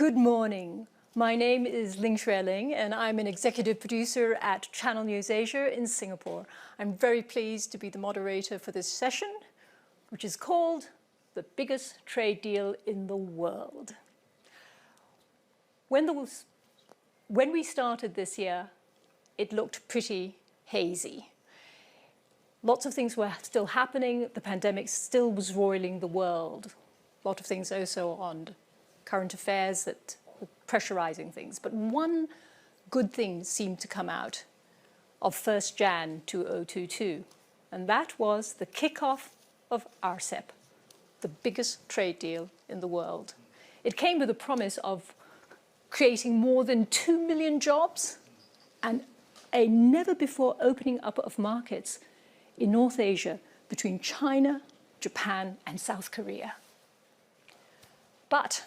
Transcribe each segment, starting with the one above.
Good morning. My name is Ling Xue Ling, and I'm an executive producer at Channel NewsAsia in Singapore. I'm very pleased to be the moderator for this session, which is called The Biggest Trade Deal in the World. When we started this year, it looked pretty hazy. Lots of things were still happening. The pandemic still was roiling the world. A lot of things also on current affairs that were pressurizing things. But one good thing seemed to come out of 1st Jan 2022, and that was the kickoff of RCEP, the biggest trade deal in the world. It came with a promise of creating more than 2 million jobs and a never-before opening up of markets in North Asia between China, Japan, and South Korea. But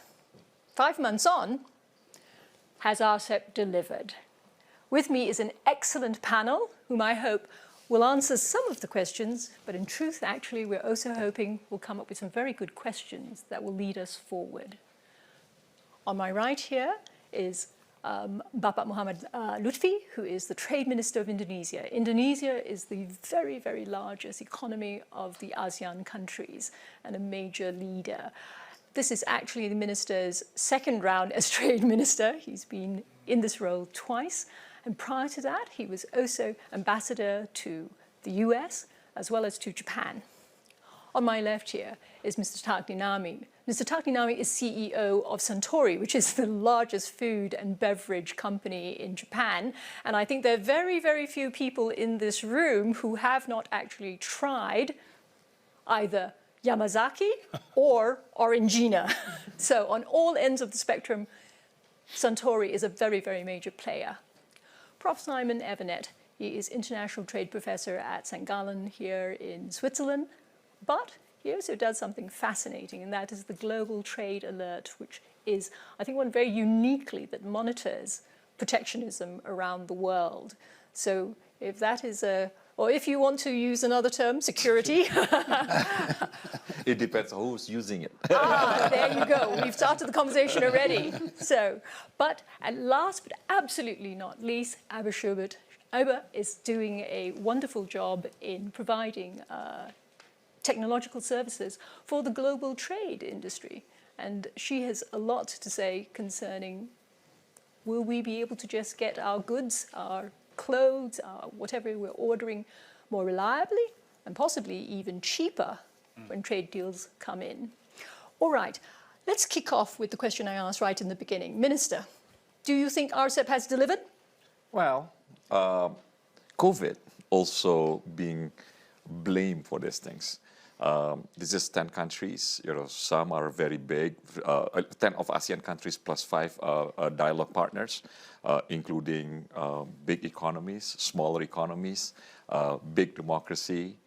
5 months on, has RCEP delivered? With me is an excellent panel, whom I hope will answer some of the questions, but in truth, actually, we're also hoping we'll come up with some very good questions that will lead us forward. On my right here is Bapak Muhammad Lutfi, who is the Trade Minister of Indonesia. Indonesia is the very, very largest economy of the ASEAN countries and a major leader. This is actually the minister's second round as trade minister. He's been in this role twice. And prior to that, he was also ambassador to the US as well as to Japan. On my left here is Mr. Takninami. Mr. Takninami is CEO of Suntory, which is the largest food and beverage company in Japan. And I think there are very, very few people in this room who have not actually tried either Yamazaki or Orangina. So on all ends of the spectrum, Suntory is a very, very major player. Prof. Simon Evernet, he is International Trade Professor at St. Gallen here in Switzerland. But he also does something fascinating, and that is the Global Trade Alert, which is, I think, one very uniquely that monitors protectionism around the world. So if that is or if you want to use another term, security. It depends on who's using it. There you go. We've started the conversation already. So, but at last, but absolutely not least, Abba Schubert. Abba is doing a wonderful job in providing technological services for the global trade industry. And she has a lot to say concerning, will we be able to just get our goods, our clothes, whatever we're ordering more reliably and possibly even cheaper when trade deals come in? All right, let's kick off with the question I asked right in the beginning. Minister, do you think RCEP has delivered? Well, COVID also being blamed for these things. This is 10 countries, some are very big, 10 of ASEAN countries plus 5 dialogue partners, including big economies, smaller economies, big democracy,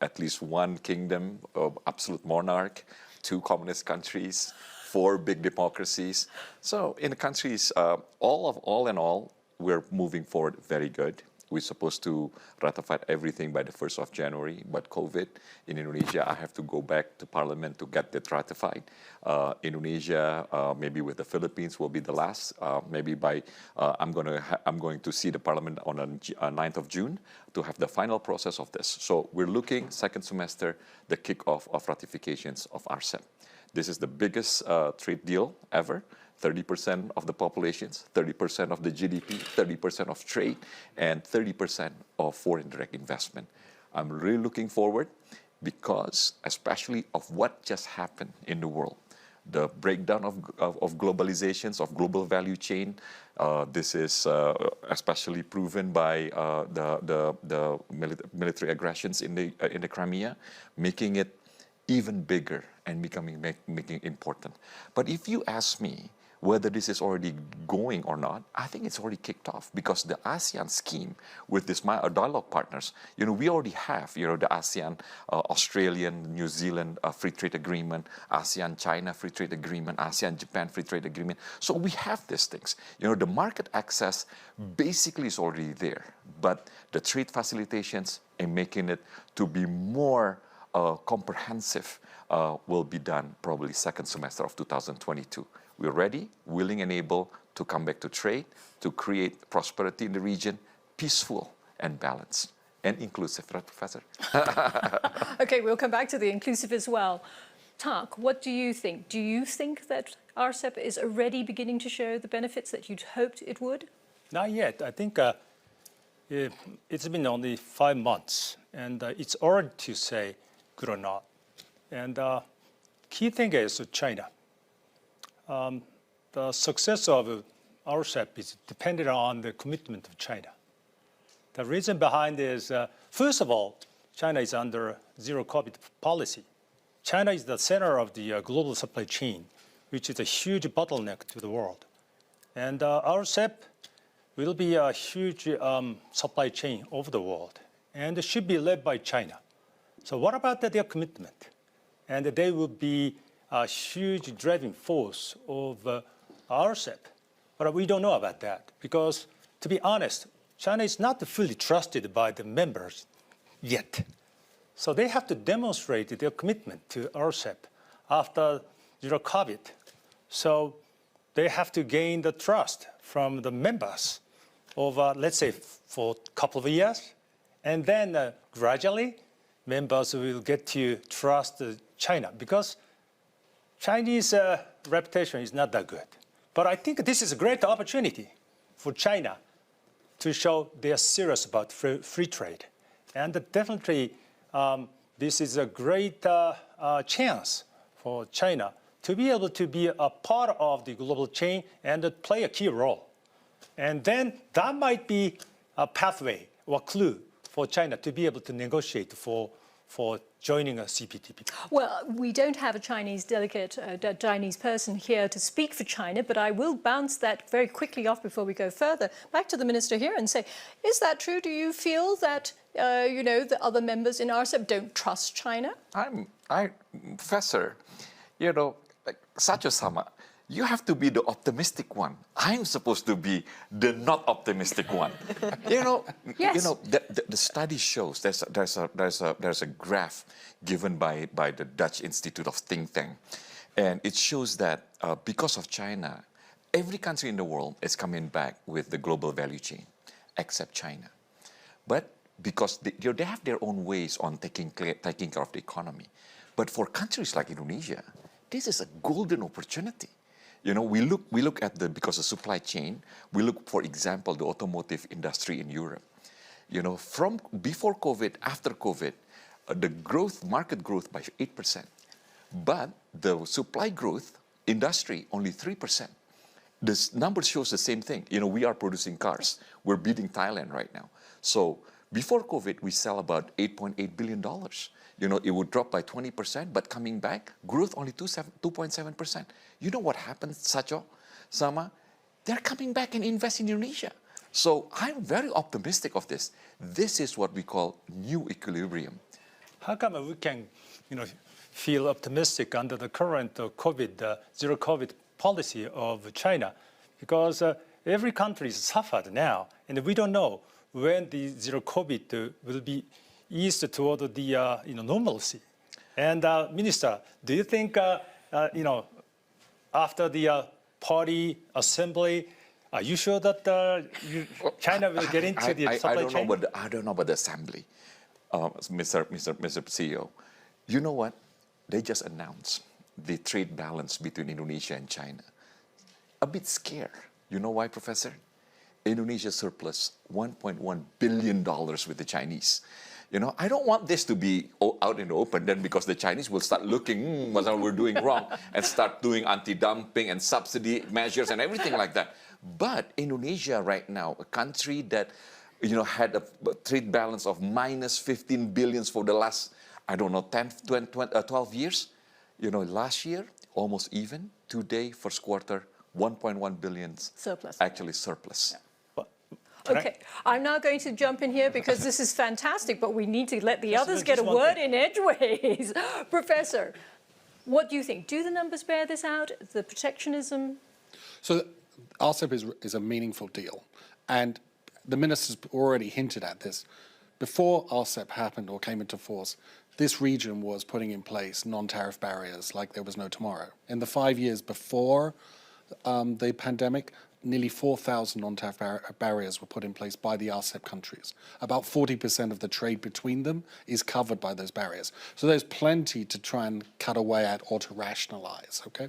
at least one kingdom, absolute monarch, 2 communist countries, 4 big democracies. So in the countries, all in all, we're moving forward very good. We're supposed to ratify everything by the 1st of January, but COVID in Indonesia, I have to go back to Parliament to get it ratified. Indonesia, maybe with the Philippines, will be the last. Maybe by I'm going to see the Parliament on the 9th of June to have the final process of this. So we're looking second semester, the kickoff of ratifications of RCEP. This is the biggest trade deal ever. 30% of the populations, 30% of the GDP, 30% of trade, and 30% of foreign direct investment. I'm really looking forward because especially of what just happened in the world. The breakdown of globalizations, of global value chain. This is especially proven by the military aggressions in the Crimea, making it even bigger and making it important. But if you ask me, whether this is already going or not, I think it's already kicked off because the ASEAN scheme with this dialogue partners, we already have, the ASEAN, Australian, New Zealand free trade agreement, ASEAN China free trade agreement, ASEAN Japan free trade agreement. So we have these things. The market access basically is already there, but the trade facilitations and making it to be more comprehensive will be done probably second semester of 2022. we're ready, willing and able to come back to trade, to create prosperity in the region, peaceful and balanced and inclusive, right, Professor? Okay, we'll come back to the inclusive as well. Tak, what do you think? Do you think that RCEP is already beginning to show the benefits that you'd hoped it would? Not yet. I think it's been only 5 months, and it's early to say good or not. And key thing is China. The success of RCEP is dependent on the commitment of China. The reason behind is, first of all, China is under zero-COVID policy. China is the center of the global supply chain, which is a huge bottleneck to the world. And RCEP will be a huge supply chain over the world, and it should be led by China. So what about their commitment? And they will be a huge driving force of RCEP. But we don't know about that because, to be honest, China is not fully trusted by the members yet. So they have to demonstrate their commitment to RCEP after zero COVID. So they have to gain the trust from the members over, let's say, for a couple of years. And then gradually, members will get to trust China because Chinese reputation is not that good. But I think this is a great opportunity for China to show they are serious about free trade. And definitely, this is a great chance for China to be able to be a part of the global chain and play a key role. And then that might be a pathway or clue for China to be able to negotiate for joining a CPTPP. Well, we don't have a Chinese delegate, a Chinese person here to speak for China, but I will bounce that very quickly off before we go further. Back to the minister here and say, is that true? Do you feel that, the other members in RCEP don't trust China? Professor, like Sacho-sama, you have to be the optimistic one. I'm supposed to be the not optimistic one. Yes. The study shows there's a graph given by the Dutch Institute of Think Tank, and it shows that because of China, every country in the world is coming back with the global value chain, except China. But because they have their own ways on taking care of the economy. But for countries like Indonesia, this is a golden opportunity. We look at because of supply chain, we look, for example, the automotive industry in Europe. From before COVID, after COVID, the market growth by 8%. But the supply growth, industry, only 3%. This number shows the same thing. We are producing cars. We're beating Thailand right now. So before COVID, we sell about $8.8 billion. It would drop by 20%, but coming back, growth only 2.7%. You know what happened, Sacho-sama? They're coming back and invest in Indonesia. So I'm very optimistic of this. This is what we call new equilibrium. How come we can, feel optimistic under the current zero COVID policy of China? Because every country is suffered now, and we don't know when the zero COVID will be eased toward the normalcy. And Minister, do you think after the party assembly, are you sure that China will get into the supply chain? I don't know about the assembly, Mr. CEO. You know what? They just announced the trade balance between Indonesia and China. A bit scared. You know why, Professor? Indonesia surplus $1.1 billion with the Chinese. I don't want this to be out in the open then, because the Chinese will start looking what we're doing wrong and start doing anti-dumping and subsidy measures and everything like that. But Indonesia right now, a country that had a trade balance of minus 15 billions for the last, 12 years. Last year, almost even. Today, first quarter, 1.1 billion surplus. Actually surplus. Yeah. Okay, I'm now going to jump in here because this is fantastic, but we need to let the others get a word in edgeways. Professor, what do you think? Do the numbers bear this out? The protectionism? So RCEP is a meaningful deal. And the minister's already hinted at this. Before RCEP happened or came into force, this region was putting in place non-tariff barriers like there was no tomorrow. In the 5 years before the pandemic, nearly 4,000 non-tariff barriers were put in place by the RCEP countries. About 40% of the trade between them is covered by those barriers. So there's plenty to try and cut away at or to rationalize, okay?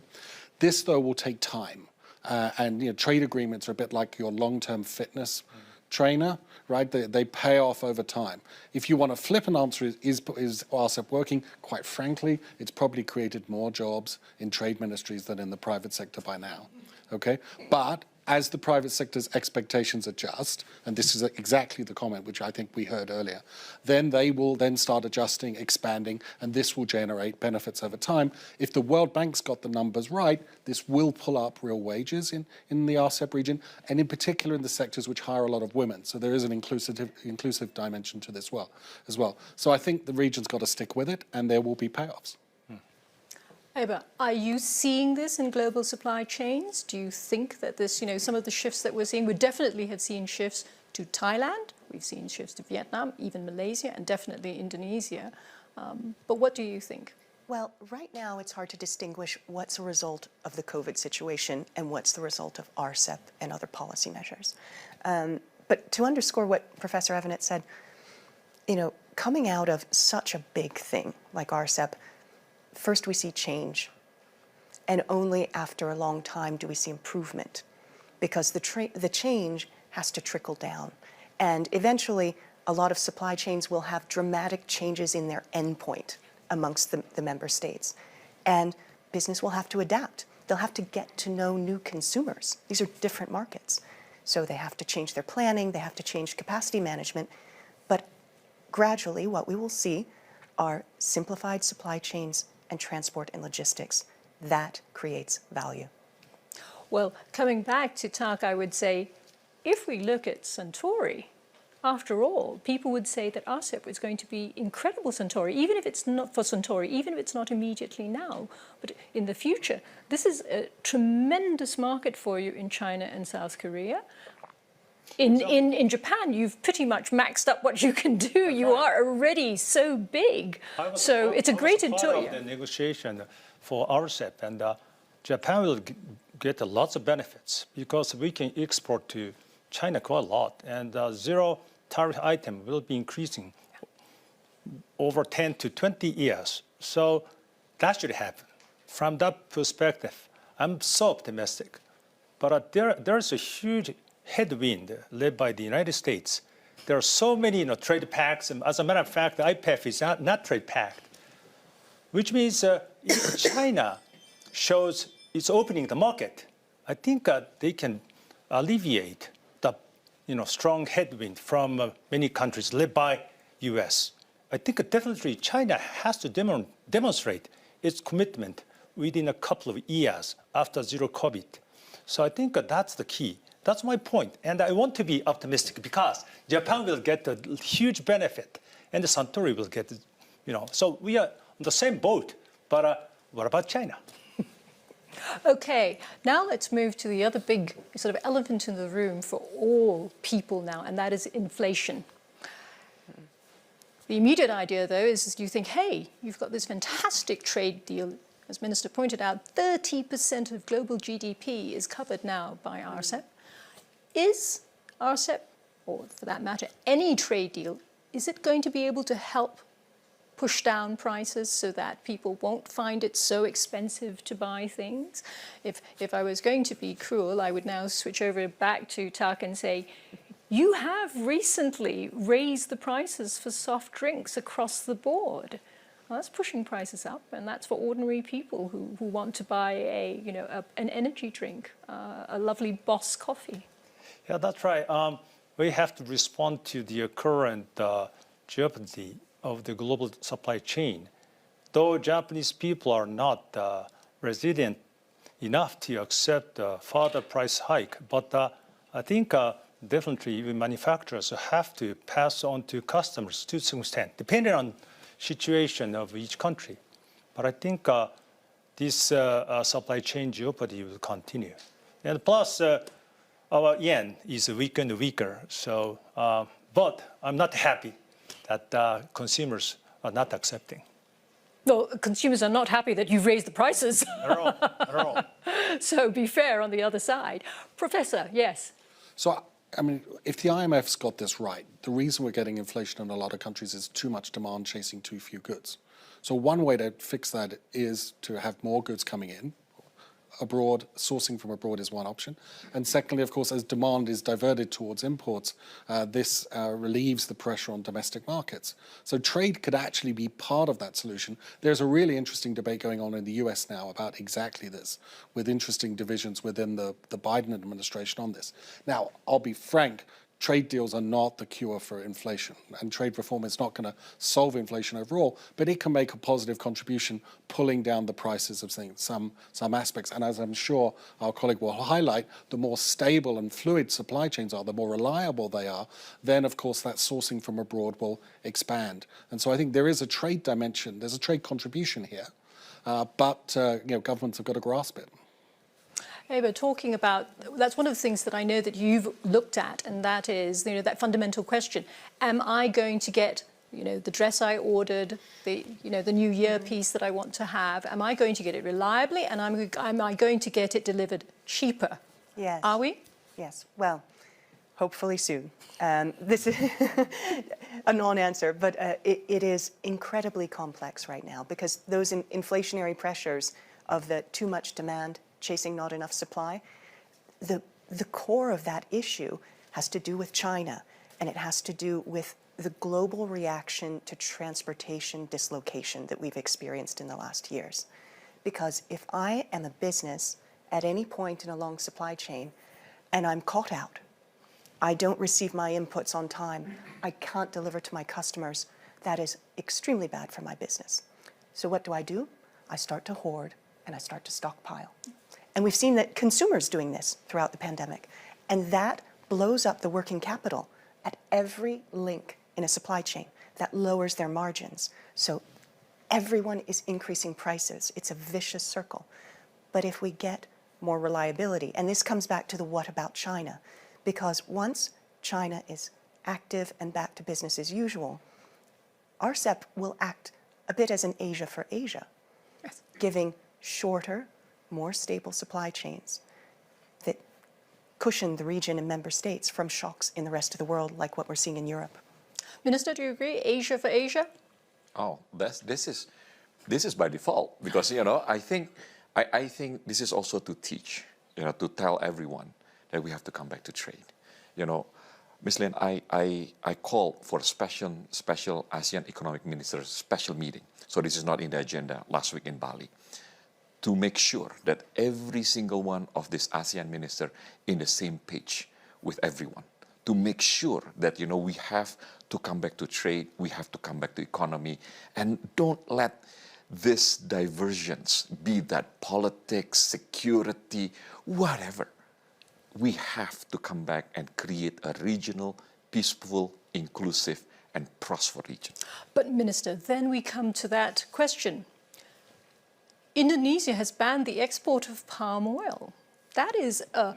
This, though, will take time. And trade agreements are a bit like your long-term fitness trainer, right? They pay off over time. If you want a flippant answer, is RCEP working? Quite frankly, it's probably created more jobs in trade ministries than in the private sector by now, okay? But as the private sector's expectations adjust, and this is exactly the comment which I think we heard earlier, then they will then start adjusting, expanding, and this will generate benefits over time. If the World Bank's got the numbers right, this will pull up real wages in the RCEP region, and in particular in the sectors which hire a lot of women. So there is an inclusive dimension to this as well. So I think the region's got to stick with it, and there will be payoffs. Eba, are you seeing this in global supply chains? Do you think that this, some of the shifts that we're seeing, we definitely have seen shifts to Thailand, we've seen shifts to Vietnam, even Malaysia, and definitely Indonesia. But what do you think? Well, right now it's hard to distinguish what's a result of the COVID situation and what's the result of RCEP and other policy measures. But to underscore what Professor Evanet said, coming out of such a big thing like RCEP, first we see change, and only after a long time do we see improvement, because the change has to trickle down. And eventually, a lot of supply chains will have dramatic changes in their endpoint amongst the member states. And business will have to adapt. They'll have to get to know new consumers. These are different markets. So they have to change their planning, they have to change capacity management. But gradually, what we will see are simplified supply chains and transport and logistics. That creates value. Well, coming back to Tak, I would say, if we look at Suntory, after all, people would say that RCEP is going to be incredible Suntory, even if it's not for Suntory, even if it's not immediately now, but in the future. This is a tremendous market for you in China and South Korea. In Japan, you've pretty much maxed up what you can do. You are already so big. So it's a great part of the negotiation for RCEP, and Japan will get lots of benefits because we can export to China quite a lot, and zero tariff item will be increasing over 10 to 20 years. So that should happen. From that perspective, I'm so optimistic. But there's a huge headwind led by the United States. There are so many trade pacts, and as a matter of fact, the IPEF is not trade pact, which means if China shows it's opening the market, I think they can alleviate the strong headwind from many countries led by US. I think definitely China has to demonstrate its commitment within a couple of years after zero COVID. So I think that's the key. That's my point. And I want to be optimistic because Japan will get a huge benefit and the Suntory will get, so we are on the same boat. But what about China? Okay, now let's move to the other big sort of elephant in the room for all people now, and that is inflation. The immediate idea, though, is you think, hey, you've got this fantastic trade deal. As Minister pointed out, 30% of global GDP is covered now by RCEP. Is RCEP, or for that matter, any trade deal, is it going to be able to help push down prices so that people won't find it so expensive to buy things? If I was going to be cruel, I would now switch over back to Tak and say, you have recently raised the prices for soft drinks across the board. Well, that's pushing prices up, and that's for ordinary people who want to buy an energy drink, a lovely Boss coffee. Yeah, that's right. We have to respond to the current jeopardy of the global supply chain. Though Japanese people are not resilient enough to accept a further price hike, but I think definitely even manufacturers have to pass on to customers to some extent, depending on situation of each country. But I think this supply chain jeopardy will continue. And plus, our yen is weaker and weaker. So, but I'm not happy that consumers are not accepting. Well, consumers are not happy that you've raised the prices. Not at all. Not at all. So be fair on the other side. Professor, yes. So, I mean, if the IMF's got this right, the reason we're getting inflation in a lot of countries is too much demand chasing too few goods. So one way to fix that is to have more goods coming in. Abroad, sourcing from abroad is one option. And secondly, of course, as demand is diverted towards imports, this relieves the pressure on domestic markets. So trade could actually be part of that solution. There's a really interesting debate going on in the US now about exactly this, with interesting divisions within the Biden administration on this. Now, I'll be frank, trade deals are not the cure for inflation, and trade reform is not going to solve inflation overall, but it can make a positive contribution, pulling down the prices of things, some aspects. And as I'm sure our colleague will highlight, the more stable and fluid supply chains are, the more reliable they are, then of course that sourcing from abroad will expand. And so I think there is a trade dimension, there's a trade contribution here, but governments have got to grasp it. But talking about, that's one of the things that I know that you've looked at, and that is, that fundamental question: am I going to get, the dress I ordered, the New Year piece that I want to have? Am I going to get it reliably, and am I going to get it delivered cheaper? Yes. Are we? Yes. Well, hopefully soon. This is a non-answer, but it is incredibly complex right now, because those inflationary pressures of the too much demand chasing not enough supply, the core of that issue has to do with China, and it has to do with the global reaction to transportation dislocation that we've experienced in the last years. Because if I am a business at any point in a long supply chain and I'm caught out, I don't receive my inputs on time, I can't deliver to my customers, that is extremely bad for my business. So what do? I start to hoard and I start to stockpile. And we've seen that consumers doing this throughout the pandemic. And that blows up the working capital at every link in a supply chain. That lowers their margins. So everyone is increasing prices. It's a vicious circle. But if we get more reliability, and this comes back to the what about China, because once China is active and back to business as usual, RCEP will act a bit as an Asia for Asia, Yes. giving shorter, more stable supply chains that cushion the region and member states from shocks in the rest of the world, like what we're seeing in Europe. Minister, do you agree? Asia for Asia? Oh, this is by default, because I think this is also to teach, to tell everyone that we have to come back to trade. Ms. Lin, I called for a special ASEAN Economic Ministers special meeting. So this is not in the agenda last week in Bali, to make sure that every single one of these ASEAN ministers in the same page with everyone, to make sure that, we have to come back to trade, we have to come back to economy, and don't let this divergence, be that politics, security, whatever. We have to come back and create a regional, peaceful, inclusive, and prosperous region. But Minister, then we come to that question. Indonesia has banned the export of palm oil. That is a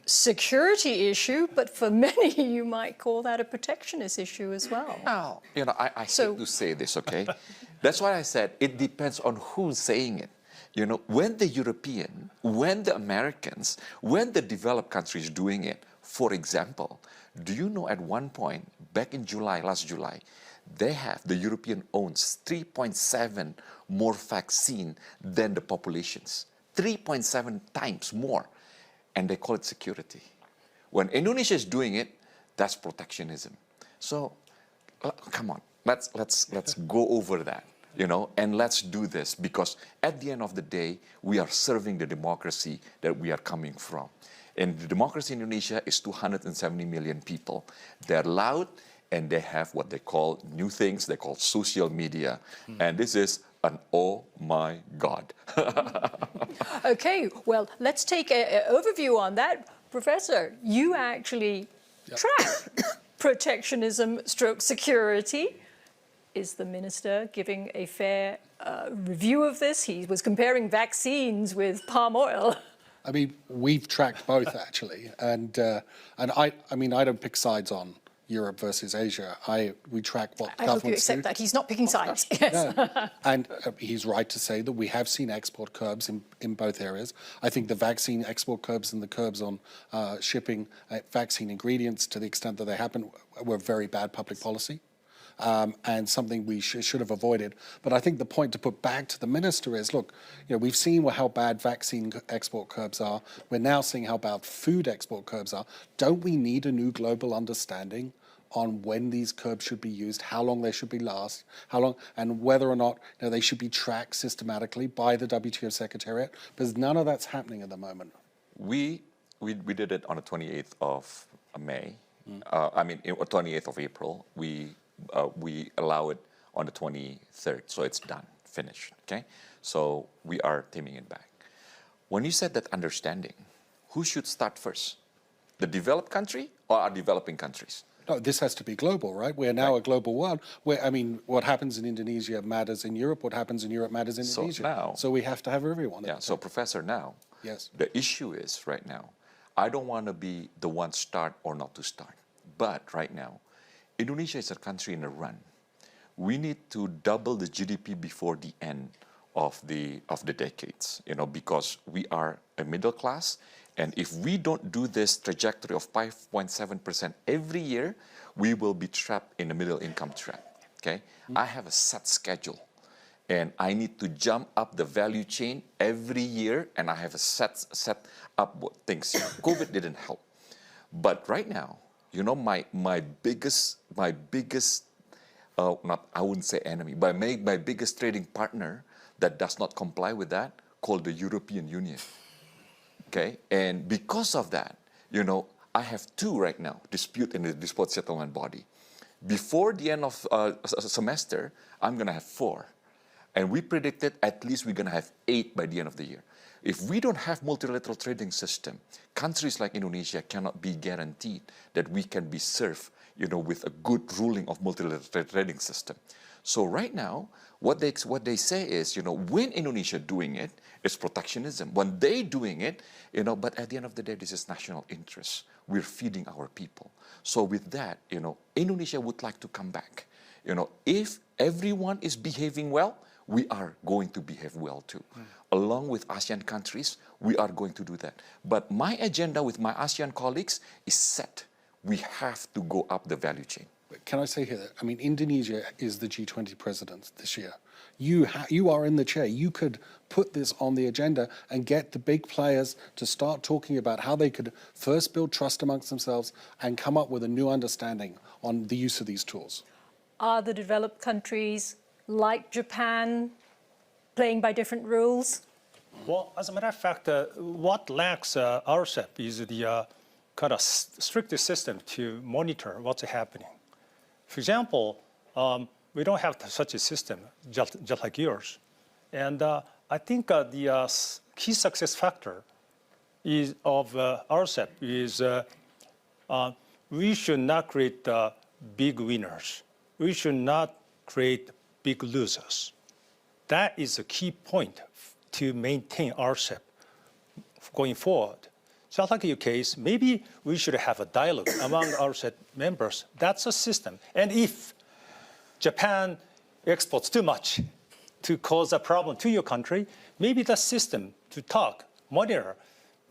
security issue, but for many you might call that a protectionist issue as well. Now, I hate to say this, okay? That's why I said it depends on who's saying it. When the European, when the Americans, when the developed countries doing it, for example, do you know at one point, back in last July, the European owns 3.7 more vaccine than the populations, 3.7 times more, and they call it security. When Indonesia is doing it, that's protectionism. So, come on, let's go over that, and let's do this, because at the end of the day, we are serving the democracy that we are coming from. And the democracy in Indonesia is 270 million people. They're loud, and they have what they call new things, they call social media. And this is an oh my God. Okay, well, let's take an overview on that. Professor, you actually track protectionism / security. Is the minister giving a fair review of this? He was comparing vaccines with palm oil. I mean, we've tracked both actually, and I don't pick sides on Europe versus Asia. We track what I hope you governments accept do. that. He's not picking sides. Yes. Yeah. And he's right to say that we have seen export curbs in both areas. I think the vaccine export curbs and the curbs on shipping vaccine ingredients, to the extent that they happen, were very bad public policy. And something we should have avoided. But I think the point to put back to the minister is, look, we've seen how bad vaccine export curbs are. We're now seeing how bad food export curbs are. Don't we need a new global understanding on when these curbs should be used, how long they should be last, how long, and whether or not they should be tracked systematically by the WTO Secretariat? Because none of that's happening at the moment. We did it on the 28th of May. 28th of April. We allow it on the 23rd, so it's done, finished, okay? So we are taming it back. When you said that understanding, who should start first? The developed country or our developing countries? No, this has to be global, right? We're now a global world. What happens in Indonesia matters in Europe. What happens in Europe matters in Indonesia. So we have to have everyone. Yeah, so Professor, now, yes, the issue is right now, I don't want to be the one start or not to start. But right now, Indonesia is a country in a run. We need to double the GDP before the end of the decades, because we are a middle class, and if we don't do this trajectory of 5.7% every year, we will be trapped in the middle income trap. Okay, I have a set schedule, and I need to jump up the value chain every year, and I have a set up things. COVID didn't help, but right now, my biggest I wouldn't say enemy, but my biggest trading partner that does not comply with that, called the European Union. Okay, and because of that, I have two right now dispute in the dispute settlement body. Before the end of semester, I'm going to have 4, and we predicted at least we're going to have 8 by the end of the year. If we don't have multilateral trading system, countries like Indonesia cannot be guaranteed that we can be served, with a good ruling of multilateral trading system. So right now, what they say is, when Indonesia doing it, it's protectionism. When they doing it, but at the end of the day, this is national interest. We're feeding our people. So with that, Indonesia would like to come back. If everyone is behaving well, we are going to behave well too. Along with ASEAN countries, we are going to do that. But my agenda with my ASEAN colleagues is set. We have to go up the value chain. Can I say here that, Indonesia is the G20 president this year. You are in the chair. You could put this on the agenda and get the big players to start talking about how they could first build trust amongst themselves and come up with a new understanding on the use of these tools. Are the developed countries like Japan playing by different rules? Well, as a matter of fact, what lacks RCEP is the kind of strict system to monitor what's happening. For example, we don't have such a system just like yours. And I think the key success factor of RCEP is we should not create big winners. We should not create big losers. That is a key point to maintain RCEP going forward. Just like your case, maybe we should have a dialogue among RCEP members. That's a system. And if Japan exports too much to cause a problem to your country, maybe the system to talk, monitor.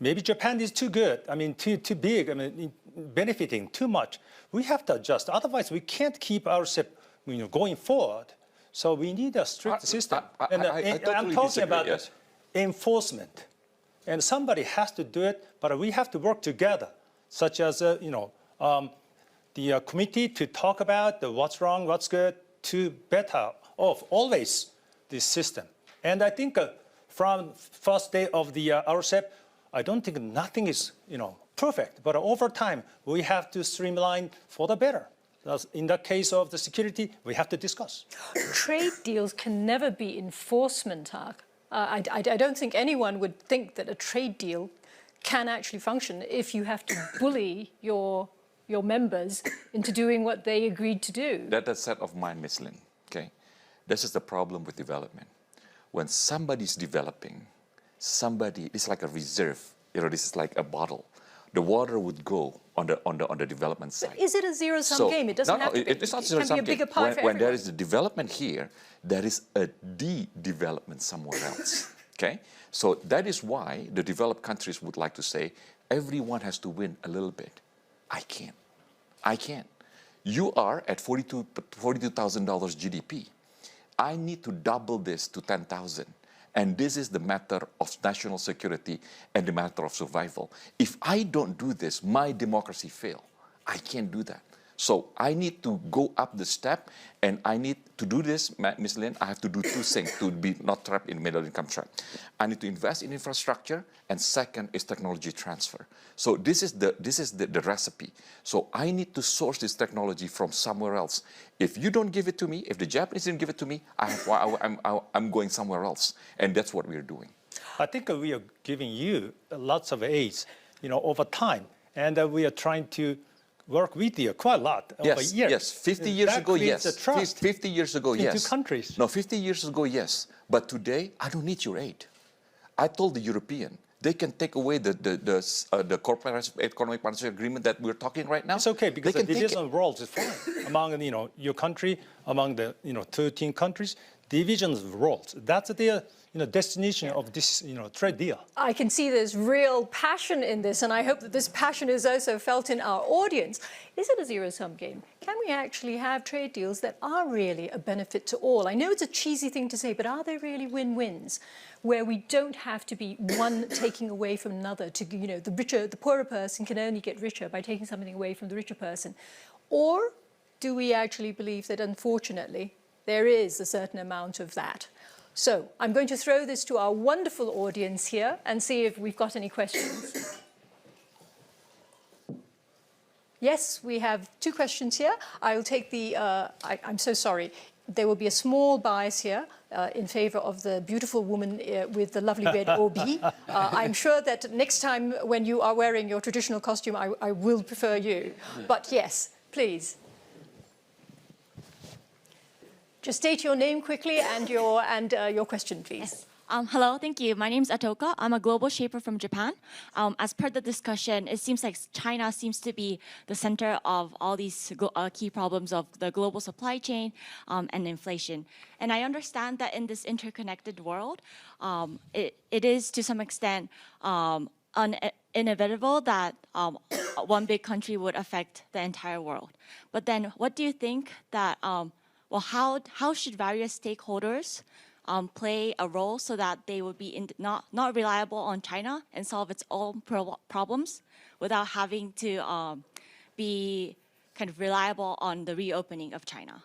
Maybe Japan is too good, too big, benefiting too much. We have to adjust. Otherwise, we can't keep RCEP going forward. So we need a strict system. I totally I'm talking about yes. enforcement. And somebody has to do it, but we have to work together, such as the committee to talk about what's wrong, what's good, to better off always this system. And I think from first day of the RCEP, I don't think nothing is perfect, but over time we have to streamline for the better. In the case of the security, we have to discuss. Trade deals can never be enforcement, I don't think anyone would think that a trade deal can actually function if you have to bully your members into doing what they agreed to do. That's a set of mind, Ms. Lin. Okay, this is the problem with development. When somebody's developing, it's like a reserve. This is like a bottle. the water would go on the development side. Is it a zero-sum game? It doesn't have to be. It's not It zero-sum can be a game. bigger pie for When there everyone. is a development here, there is a de-development somewhere else. Okay, so that is why the developed countries would like to say everyone has to win a little bit. I can't. You are at $42,000 GDP. I need to double this to 10,000. And this is the matter of national security and the matter of survival. If I don't do this, my democracy fails. I can't do that. So I need to go up the step, and I need to do this, Ms. Lin, I have to do two things to be not trapped in the middle income trap. I need to invest in infrastructure, and second is technology transfer. So this is the recipe. So I need to source this technology from somewhere else. If you don't give it to me, if the Japanese didn't give it to me, I'm going somewhere else. And that's what we're doing. I think we are giving you lots of aids, over time, and we are trying to work with you quite a lot over years. Yes. 50 years ago, yes. 50 years ago, yes. Into countries. No, 50 years ago, yes. But today, I don't need your aid. I told the European, they can take away the corporate economic partnership agreement that we're talking right now. It's okay because they the can division of roles is fine among your country, among the 13 countries. Division of roles. That's the destination of this trade deal. I can see there's real passion in this, and I hope that this passion is also felt in our audience. Is it a zero-sum game? Can we actually have trade deals that are really a benefit to all? I know it's a cheesy thing to say, but are they really win-wins, where we don't have to be one taking away from another? The poorer person can only get richer by taking something away from the richer person, or do we actually believe that, unfortunately, there is a certain amount of that? So I'm going to throw this to our wonderful audience here and see if we've got any questions. Yes, we have two questions here. I will take the, I'm so sorry. There will be a small bias here in favor of the beautiful woman with the lovely red obi. I'm sure that next time when you are wearing your traditional costume, I will prefer you. But yes, please. Just state your name quickly and your question, please. Yes. Hello, thank you. My name is Atoka. I'm a global shaper from Japan. As per the discussion, it seems like China seems to be the center of all these key problems of the global supply chain and inflation. And I understand that in this interconnected world, it is to some extent inevitable that one big country would affect the entire world. But then what do you think that how should various stakeholders play a role so that they would be not reliable on China and solve its own problems without having to be kind of reliable on the reopening of China?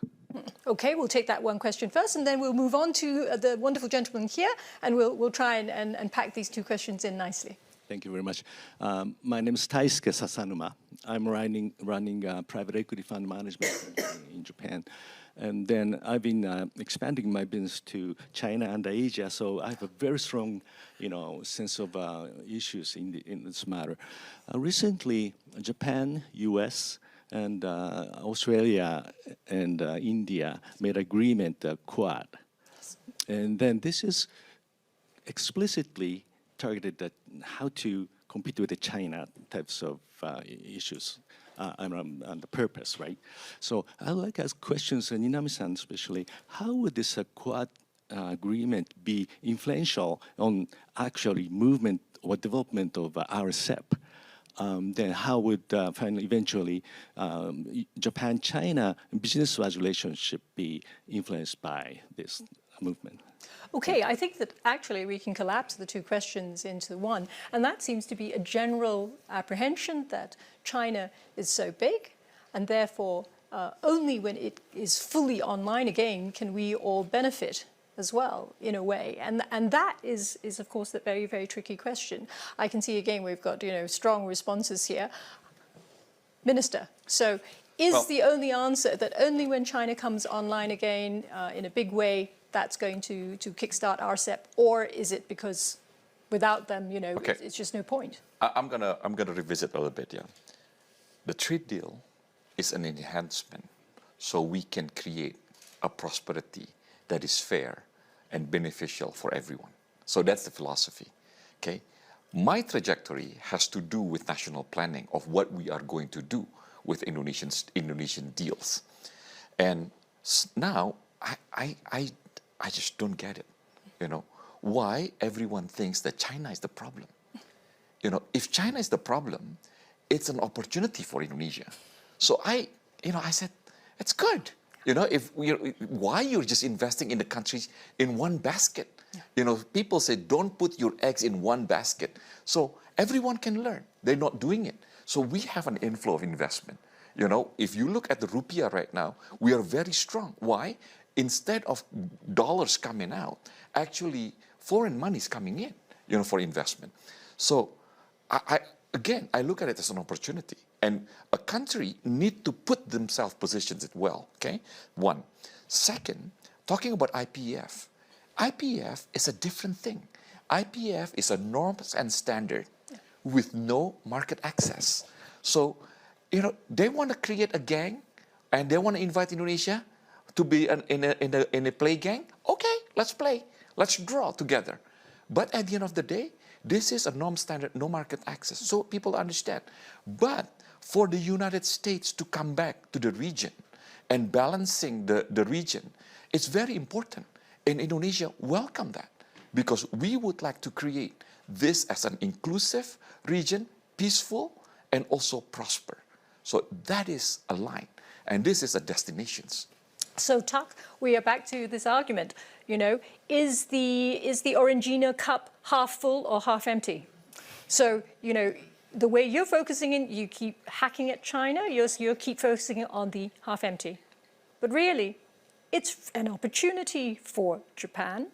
Okay, we'll take that one question first, and then we'll move on to the wonderful gentleman here, and we'll try and pack these two questions in nicely. Thank you very much. My name is Taisuke Sasanuma. I'm running private equity fund management in Japan. And then I've been expanding my business to China and Asia, so I have a very strong, sense of issues in this matter. Recently, Japan, U.S., and Australia and India made agreement, Quad. And then this is explicitly targeted at how to compete with the China types of issues. And the purpose, right? So I'd like to ask questions, and Inami-san especially, how would this Quad agreement be influential on actually movement or development of RCEP? Then how would finally, eventually, Japan-China business relationship be influenced by this movement? Okay, I think that actually we can collapse the two questions into one, and that seems to be a general apprehension that China is so big, and therefore only when it is fully online again can we all benefit as well, in a way. And that is of course, the very, very tricky question. I can see again we've got strong responses here. Minister, so is the only answer that only when China comes online again in a big way, that's going to kickstart RCEP, or is it because without them, Okay. it's just no point? I'm gonna revisit a little bit, yeah. The trade deal is an enhancement so we can create a prosperity that is fair and beneficial for everyone. So that's the philosophy, okay? My trajectory has to do with national planning of what we are going to do with Indonesian deals. And now I just don't get it, why everyone thinks that China is the problem. If China is the problem, it's an opportunity for Indonesia. So I said, it's good. Why you're just investing in the countries in one basket? People say, don't put your eggs in one basket. So everyone can learn. They're not doing it. So we have an inflow of investment. If you look at the rupiah right now, we are very strong. Why? Instead of dollars coming out, actually foreign money is coming in, for investment. So I look at it as an opportunity. And a country need to put themselves positions it well, okay? One. Second, talking about IPEF. IPEF is a different thing. IPEF is a norms and standard with no market access. So, they want to create a gang and they want to invite Indonesia to be in a play gang. Okay, let's play. Let's draw together. But at the end of the day, this is a norm standard, no market access. So people understand. But for the United States to come back to the region and balancing the region, it's very important. And Indonesia welcome that because we would like to create this as an inclusive region, peaceful, and also prosper. So that is a line. And this is a destinations. So, Tak, we are back to this argument. Is the Orangina cup half full or half empty? So, the way you're focusing in, you keep hacking at China, you keep focusing on the half empty. But really, it's an opportunity for Japan,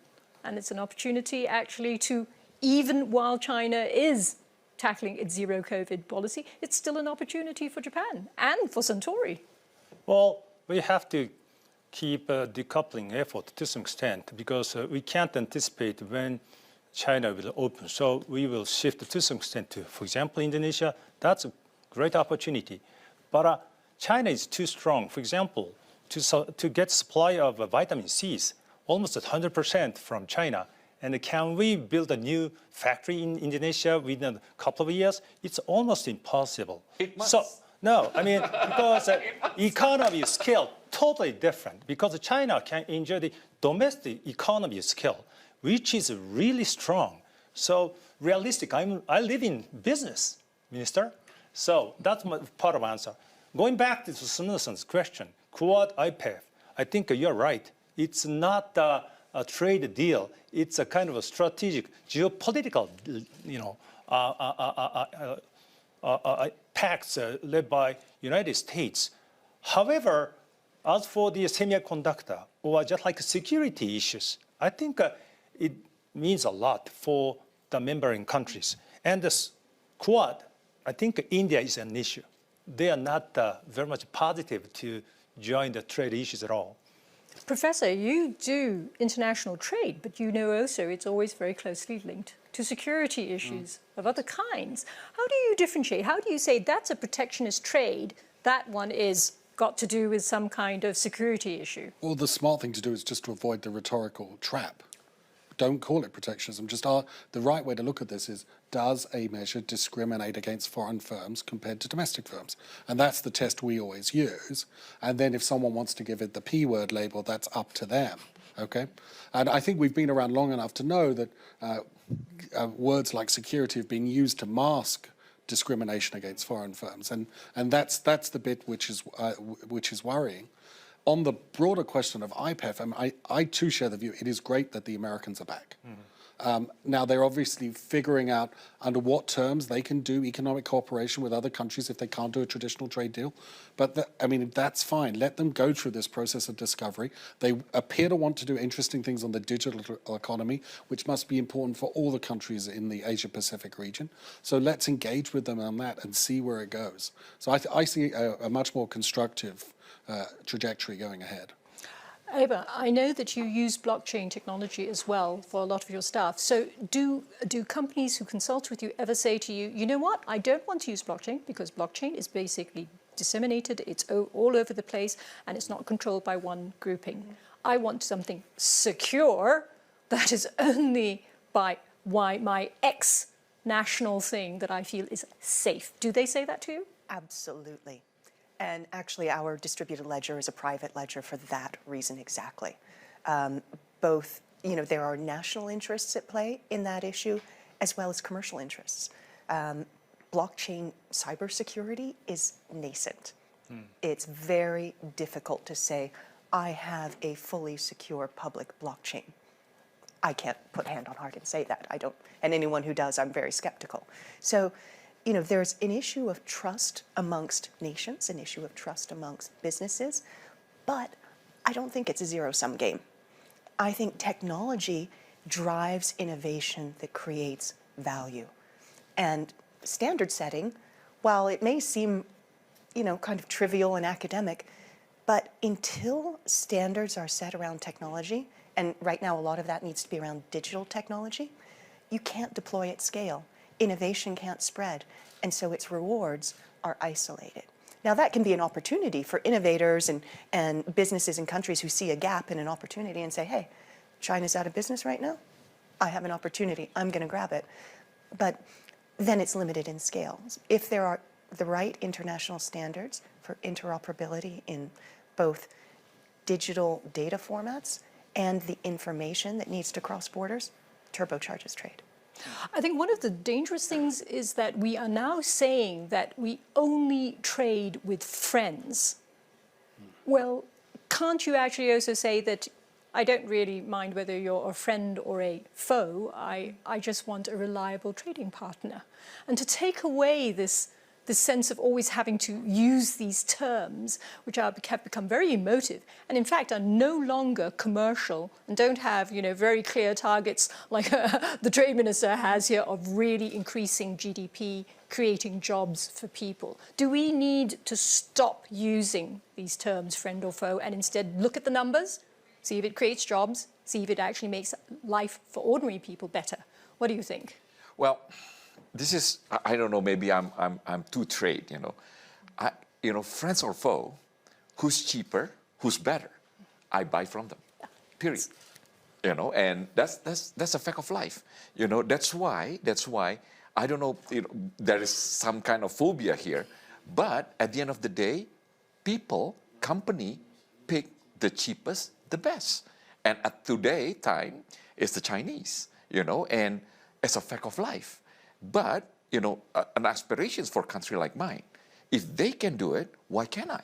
and it's an opportunity actually to, even while China is tackling its zero COVID policy, it's still an opportunity for Japan and for Suntory. Well, we have to keep a decoupling effort to some extent because we can't anticipate when China will open. So we will shift to some extent to, for example, Indonesia. That's a great opportunity. But China is too strong. For example, to get supply of vitamin C's, almost 100% from China. And can we build a new factory in Indonesia within a couple of years? It's almost impossible. It must. So, no, because economy scale totally different. Because China can enjoy the domestic economy scale, which is really strong. So realistic. I live in business, Minister. So that's my part of answer. Going back to Sunusan's question, Quad IPEF, I think you're right. It's not a trade deal. It's a kind of a strategic, geopolitical, pacts led by United States. However, as for the semiconductor or just like security issues, I think it means a lot for the member countries. And this Quad, I think India is an issue. They are not very much positive to join the trade issues at all. Professor, you do international trade, but also it's always very closely linked to security issues of other kinds. How do you differentiate? How do you say that's a protectionist trade, that one is got to do with some kind of security issue? Well, the smart thing to do is just to avoid the rhetorical trap. Don't call it protectionism. The right way to look at this is, does a measure discriminate against foreign firms compared to domestic firms? And that's the test we always use. And then if someone wants to give it the P word label, that's up to them, okay? And I think we've been around long enough to know that words like security have been used to mask discrimination against foreign firms. And that's the bit which is worrying. On the broader question of IPEF, I too share the view it is great that the Americans are back. Now, they're obviously figuring out under what terms they can do economic cooperation with other countries if they can't do a traditional trade deal. But, that's fine. Let them go through this process of discovery. They appear to want to do interesting things on the digital economy, which must be important for all the countries in the Asia-Pacific region. So let's engage with them on that and see where it goes. So I see a much more constructive trajectory going ahead. Eva, I know that you use blockchain technology as well for a lot of your staff. So do companies who consult with you ever say to you, you know what, I don't want to use blockchain because blockchain is basically disseminated, it's all over the place, and it's not controlled by one grouping. I want something secure that is only by my X national thing that I feel is safe. Do they say that to you? Absolutely. And actually, our distributed ledger is a private ledger for that reason exactly. Both, there are national interests at play in that issue, as well as commercial interests. Blockchain cybersecurity is nascent. It's very difficult to say, I have a fully secure public blockchain. I can't put hand on heart and say that. I don't, and anyone who does, I'm very skeptical. So, there's an issue of trust amongst nations, an issue of trust amongst businesses, but I don't think it's a zero-sum game. I think technology drives innovation that creates value. And standard setting, while it may seem, kind of trivial and academic, but until standards are set around technology, and right now a lot of that needs to be around digital technology, you can't deploy at scale. Innovation can't spread, and so its rewards are isolated. Now that can be an opportunity for innovators and businesses and countries who see a gap and an opportunity and say, hey, China's out of business right now. I have an opportunity, I'm gonna grab it. But then it's limited in scale. If there are the right international standards for interoperability in both digital data formats and the information that needs to cross borders, turbocharges trade. I think one of the dangerous things is that we are now saying that we only trade with friends. Well, can't you actually also say that I don't really mind whether you're a friend or a foe, I just want a reliable trading partner? And to take away this sense of always having to use these terms, which have become very emotive, and in fact are no longer commercial and don't have, very clear targets like the trade minister has here of really increasing GDP, creating jobs for people. Do we need to stop using these terms, friend or foe, and instead look at the numbers, see if it creates jobs, see if it actually makes life for ordinary people better? What do you think? Well, this is, I don't know, maybe I'm too trade, friends or foe, who's cheaper, who's better, I buy from them, period. And that's a fact of life. That's why, I don't know, there is some kind of phobia here, but at the end of the day, company pick the cheapest, the best. And at today time, it's the Chinese, and it's a fact of life. But, an aspiration for a country like mine, if they can do it, why can't I?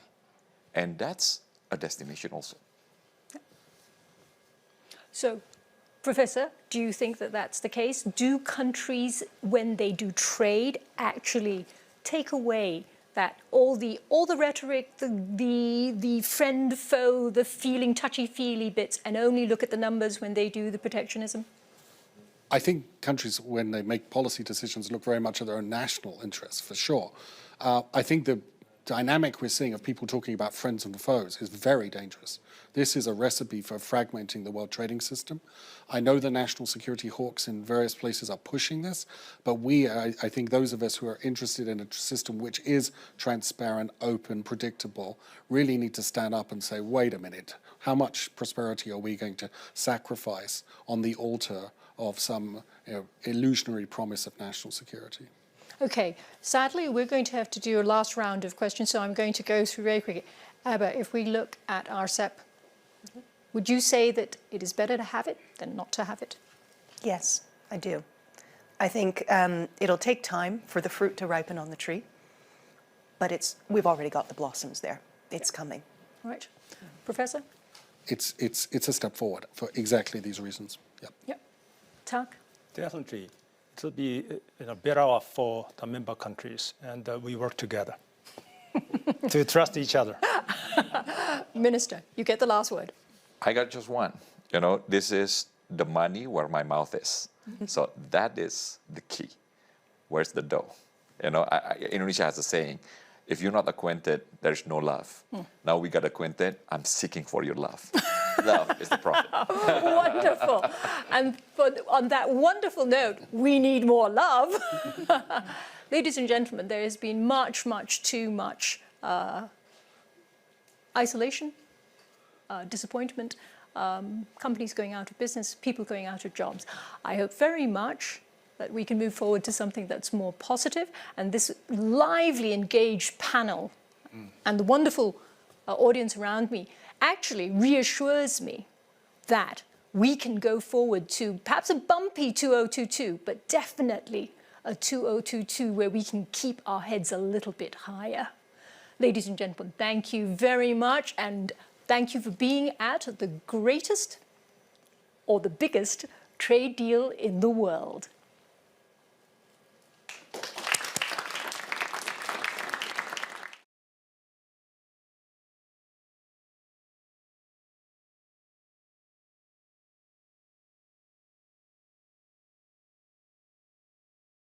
And that's a destination also. So, Professor, do you think that that's the case? Do countries, when they do trade, actually take away that all the rhetoric, the friend, foe, the feeling touchy-feely bits, and only look at the numbers when they do the protectionism? I think countries, when they make policy decisions, look very much at their own national interests, for sure. I think the dynamic we're seeing of people talking about friends and foes is very dangerous. This is a recipe for fragmenting the world trading system. I know the national security hawks in various places are pushing this, but I think those of us who are interested in a system which is transparent, open, predictable, really need to stand up and say, wait a minute, how much prosperity are we going to sacrifice on the altar of some illusionary promise of national security? Okay, sadly, we're going to have to do a last round of questions, so I'm going to go through very quickly. Abba, if we look at RCEP, would you say that it is better to have it than not to have it? Yes, I do. I think it'll take time for the fruit to ripen on the tree, but we've already got the blossoms there. It's coming. Right. Professor? It's a step forward for exactly these reasons. Yep. Tak? Definitely. It will be better off for the member countries, and we work together to trust each other. Minister, you get the last word. I got just one. This is the money where my mouth is. So that is the key. Where's the dough? Indonesia has a saying, if you're not acquainted, there's no love. Now we got acquainted, I'm seeking for your love. Love is the profit. Wonderful. And on that wonderful note, we need more love. Ladies and gentlemen, there has been much, much too much isolation, disappointment, companies going out of business, people going out of jobs. I hope very much that we can move forward to something that's more positive. And this lively, engaged panel and the wonderful audience around me actually reassures me that we can go forward to perhaps a bumpy 2022, but definitely a 2022 where we can keep our heads a little bit higher. Ladies and gentlemen, thank you very much, and thank you for being at the greatest or the biggest trade deal in the world.